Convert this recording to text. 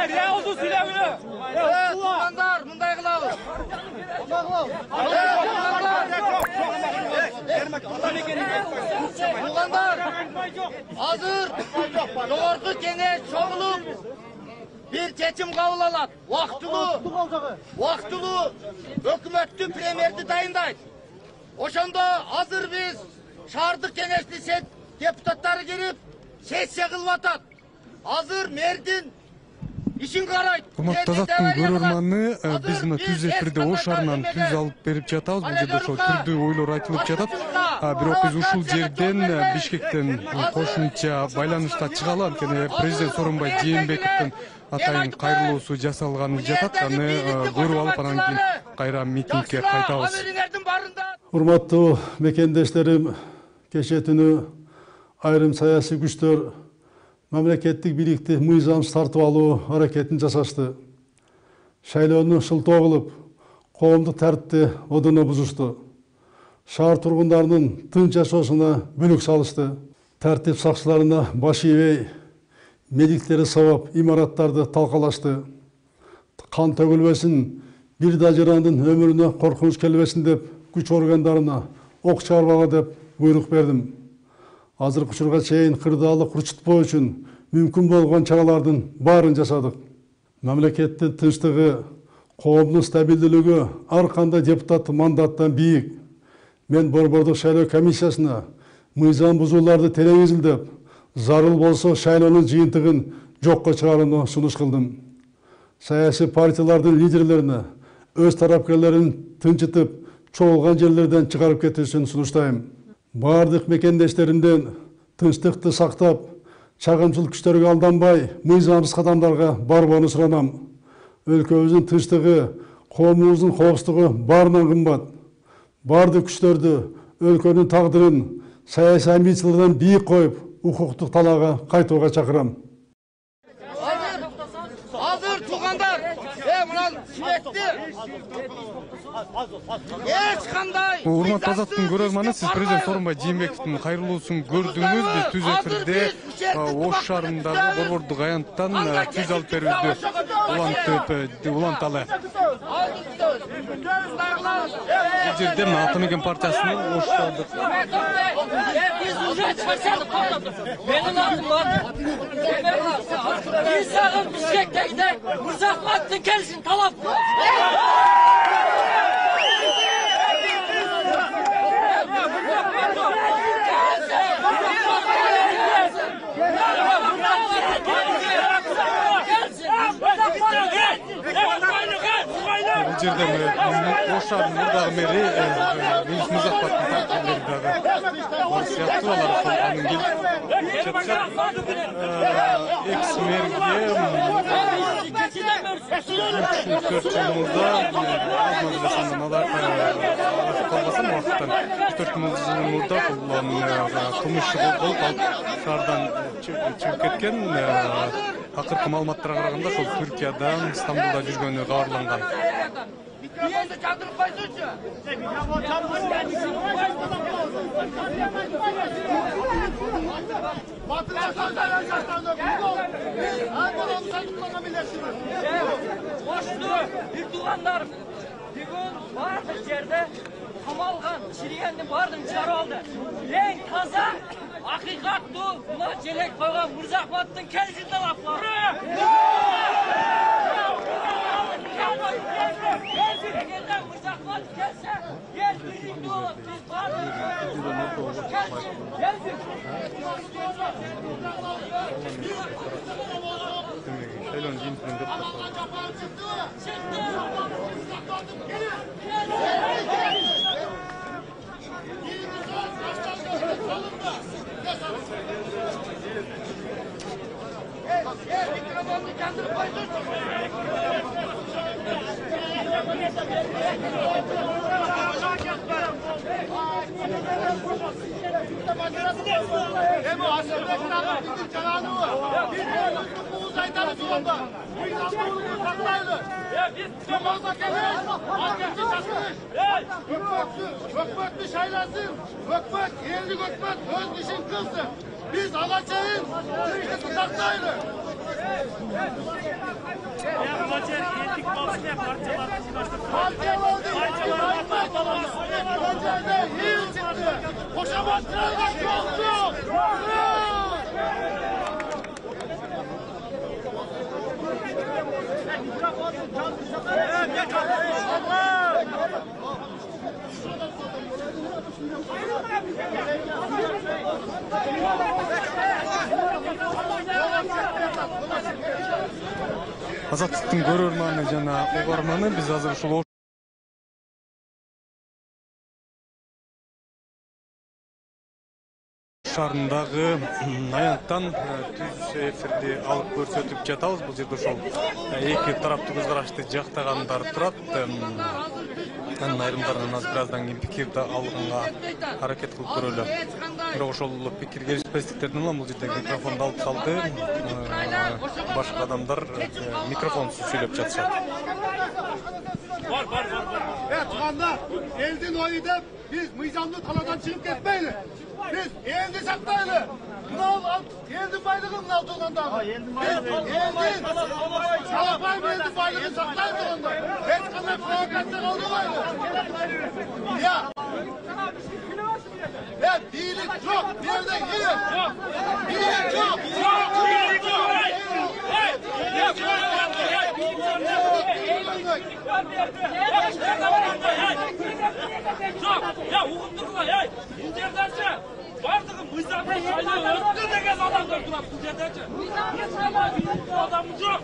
Ne oldu söylemiyor? Tuğanlar, bunday kılavuz. Tuğanlar, hazır, doğru kene çoğulup bir seçim kabul alat. Vaktılı, hükümetli premierdi dayındayız. Oşanda hazır biz şardık keneşli deputatları girip sessiya kılvatat. Hazır merdin işin karayt. Куматтазаттын көрөрманы биз мына түз эфирде ошарынан түз алып берип жатабыз. Бул жерде ошо түрдүү ойлор айтылып жатат. Бирок биз ушул жерден Бишкектен кошумча байланышка чыгалы. Анткени президент Сооронбай Жээнбековдун атайын кайрылуусу жасалганы жатат. Аны көрүп алып анан кийин кайра митингге кайтабыз. Урматтуу мекендештерим, кечээ түнү айрым саясий күчтөр мамлекеттик бийликти мыйзамсыз тартып алуу аракетин жасашты. Шайлоону шылтоо кылып, коомдук тартипти одоно бузушту. Шаар тургундарынын тынч жашоосуна бүлүк салышты. Тартип сакчыларына баш ийбей, медиктери сабап, имараттарды талкалашты. Кан төгүлбесин, бир да жарандын өмүрүнө коркунуч келбесин деп, күч органдарына ок чыгарбага деп буйрук бердим. Азыркы учурга чейин кырдаалы курчутпоо үчүн мүмкүн болгон чаралардын баарын жасадык. Мамлекеттин тынчтыгы, коомдун стабилдүүлүгү ар кандай депутат мандаттан бийик. Мен Борбордук шайлоо комиссиясына мыйзам бузууларды телевизилдеп, зарыл болсо шайлоонун жыйынтыгын жокко чыгарууну сунуш кылдым. Саясий партиялардын лидерлерине өз тарапкерлерин тынчытып, чогулган жерлерден чыгарып кетүүсүн сунуштайм. Бардык мекендештеримден тынчтыкты сактап, чагымчыл күчтөргө алданбай, мыйзамсыз кадамдарга барбоону суранам. Өлкөбүздүн тынчтыгы, коомубуздун коопсуздугу баарынан кымбат. Бардык күчтөрдү өлкөнүн тагдырын саясий амбициялардан бийик коюп, укуктук талаага кайтууга чакырам. Hazır tuğanlar. Bundan sürekli. Hiç kanday. Урматтуу Азаттын көрөрманы, сиз президент Сооронбай Жээнбековдун кайрылуусун көрдүңүз. Биз түз эфирде Ош шаарындагы Борбордук аянттан түз алып берүүнү уланталы. Бул жерде Атамекен партиясынын Оштодук. Biz уже çıkarsadık. Benim adım var. Biz sakın Bişkek'te gidelim. Mızraklatın gelsin talap. Бул жерде Ош шаарынын мурдагы мэри Мүйүс Музаффаттын тарапкерлери дагы сыяктуу алар анын келип жатышат. Экс-мэрге 4 жыл мурда алар калбасам убакыттан 4 жыл мурда кылмышчы болуп алып шаардан чыгып кеткен. Акыркы маалыматтарга караганда ошол Түркиядан Стамбулда жүргөнү кабарланган. Boşlu, bir tuğanlar. Bugün vardık yerde kamalgan, çiriyenli vardım çarı aldı. En taza, hakikattu, buna çelek koygan Mırzakvat'ın kendisinden laflar. Ege'den Mırzakvat gelse, gel birlikte olalım, biz vardık. Gelsin. Şaylon jintinin Hökmetli şaylasın, hökmet, yerli hökmet, öz işin kılsın. Biz alacağız, Türkiye'si taktaylı. Азаттыктын көрөрманы жана угарманы биз азыр ушул шаарындагы аянттан түз эфирди алып көрсөтүп жатабыз. Бул жерде ошол эки тараптуу көз карашты жактагандар турат. Анын айрымдарынан аз бираздан кийин пикирди алганга аракет кылып көрөлү. Бирок ошол пикир келишпестиктердин улам бул жерде микрофонду алып салды. Башка адамдар микрофонсуз сүйлөп жатышат. Бар. Туғандар, елдің ойы деп, biz mıyzamlı taladan çıkıp ketmeyli. Biz elini saktaylı. Elin baylığın altından. Elin Salapayım elin baylığını saktaylı onda. Hiç kadar provokasyon olmaylı. Ya. Ya değilik çok. Bir yerde girin. Değilik çok. Ya uğundurlar ya. İncerdense vardığın mızraklı sayılı öttü de gez adamlar durak bu zedece. Adamımız yok.